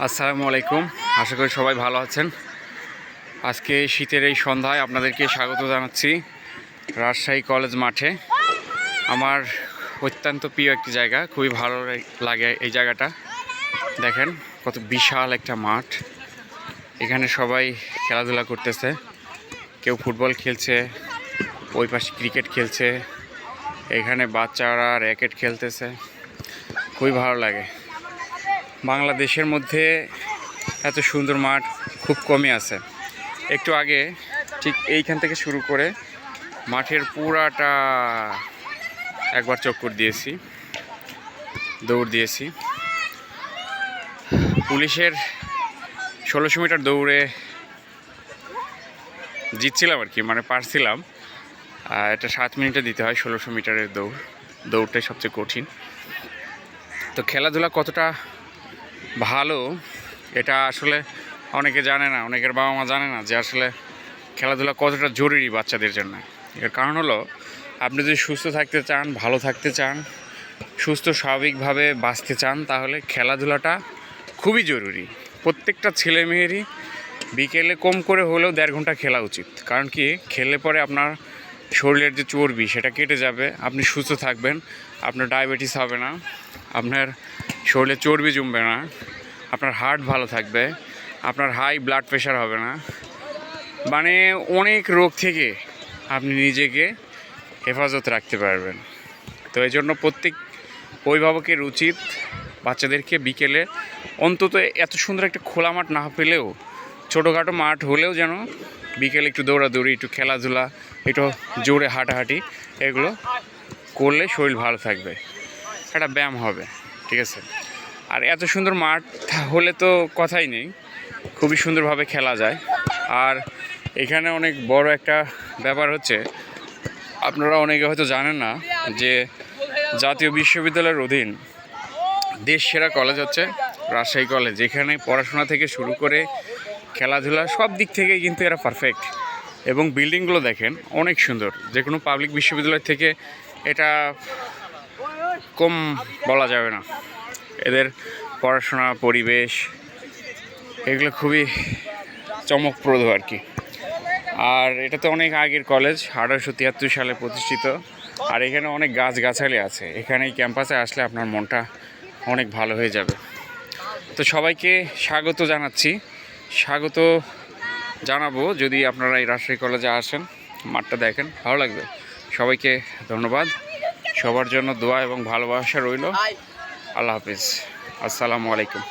আসসালামু আলাইকুম। আশা করি সবাই ভালো আছেন। আজকে শীতের এই সন্ধ্যায় আপনাদেরকে স্বাগত জানাচ্ছি রাজশাহী কলেজ মাঠে। আমার অত্যন্ত প্রিয় একটি জায়গা, খুবই ভালো লাগে এই জায়গাটা। দেখেন কত বিশাল একটা মাঠ, এখানে সবাই খেলাধুলা করতেছে। কেউ ফুটবল খেলছে, ওই পাশে ক্রিকেট খেলছে, এখানে বাচ্চারা র্যাকেট খেলতেছে। খুবই ভালো লাগে। বাংলাদেশের মধ্যে এত সুন্দর মাঠ খুব কমই আছে। একটু আগে ঠিক এইখান থেকে শুরু করে মাঠের পুরাটা একবার চক্কর দিয়েছি, দৌড় দিয়েছি। পুলিশের 1600 মিটার দৌড়ে জিতছিলাম আর কি, মানে পারছিলাম। এটা 7 মিনিটে দিতে হয় 1600 মিটারের দৌড়টাই সবচেয়ে কঠিন। তো খেলাধুলা কতটা ভালো এটা আসলে অনেকে জানে না, অনেকের বাবা মা জানে না যে আসলে খেলাধুলা কতটা জরুরি বাচ্চাদের জন্য। এর কারণ হলো, আপনি যদি সুস্থ থাকতে চান, ভালো থাকতে চান, সুস্থ স্বাভাবিকভাবে বাঁচতে চান, তাহলে খেলাধুলাটা খুবই জরুরি। প্রত্যেকটা ছেলে মেয়েরই বিকেলে কম করে হলেও 1.5 ঘন্টা খেলা উচিত। কারণ কি, খেললে পরে আপনার শরীরের যে চর্বি সেটা কেটে যাবে, আপনি সুস্থ থাকবেন, আপনার ডায়াবেটিস হবে না, আপনার শরীরে চর্বি জমবে না, আপনার হার্ট ভালো থাকবে, আপনার হাই ব্লাড প্রেশার হবে না, মানে অনেক রোগ থেকে আপনি নিজেকে হেফাজত রাখতে পারবেন। তো এই জন্য প্রত্যেক অভিভাবকের উচিত বাচ্চাদেরকে বিকেলে অন্তত এত সুন্দর একটা খোলা মাঠ না পেলেও ছোটোখাটো মাঠ হলেও যেন বিকেলে একটু দৌড়াদৌড়ি, একটু খেলাধুলা, একটু জোরে হাঁটাহাঁটি, এগুলো করলে শরীর ভালো থাকবে, একটা ব্যায়াম হবে। ঠিক আছে? আর এত সুন্দর মাঠ হলে তো কথাই নেই, খুবই সুন্দরভাবে খেলা যায়। আর এখানে অনেক বড় একটা ব্যাপার হচ্ছে, আপনারা অনেকে হয়তো জানেন না যে জাতীয় বিশ্ববিদ্যালয়ের অধীন দেশ সেরা কলেজ হচ্ছে রাজশাহী কলেজ। এখানে পড়াশোনা থেকে শুরু করে খেলাধুলা সব দিক থেকে কিন্তু এরা পারফেক্ট। এবং বিল্ডিংগুলো দেখেন অনেক সুন্দর, যে কোনো পাবলিক বিশ্ববিদ্যালয় থেকে এটা কম বলা যাবে না। এদের পড়াশোনা, পরিবেশ, এগুলো খুবই চমকপ্রদ আর কি। আর এটা তো অনেক আগের কলেজ, 1873 সালে প্রতিষ্ঠিত। আর এখানে অনেক গাছগাছালি আছে। এখানে এই ক্যাম্পাসে আসলে আপনার মনটা অনেক ভালো হয়ে যাবে। তো সবাইকে স্বাগত জানাবো যদি আপনারা এই রাজশাহী কলেজে আসেন, মাঠটা দেখেন, ভালো লাগবে। সবাইকে ধন্যবাদ। সবার জন্য দোয়া এবং ভালোবাসা রইল। আল্লাহ হাফিজ। আসসালামু আলাইকুম।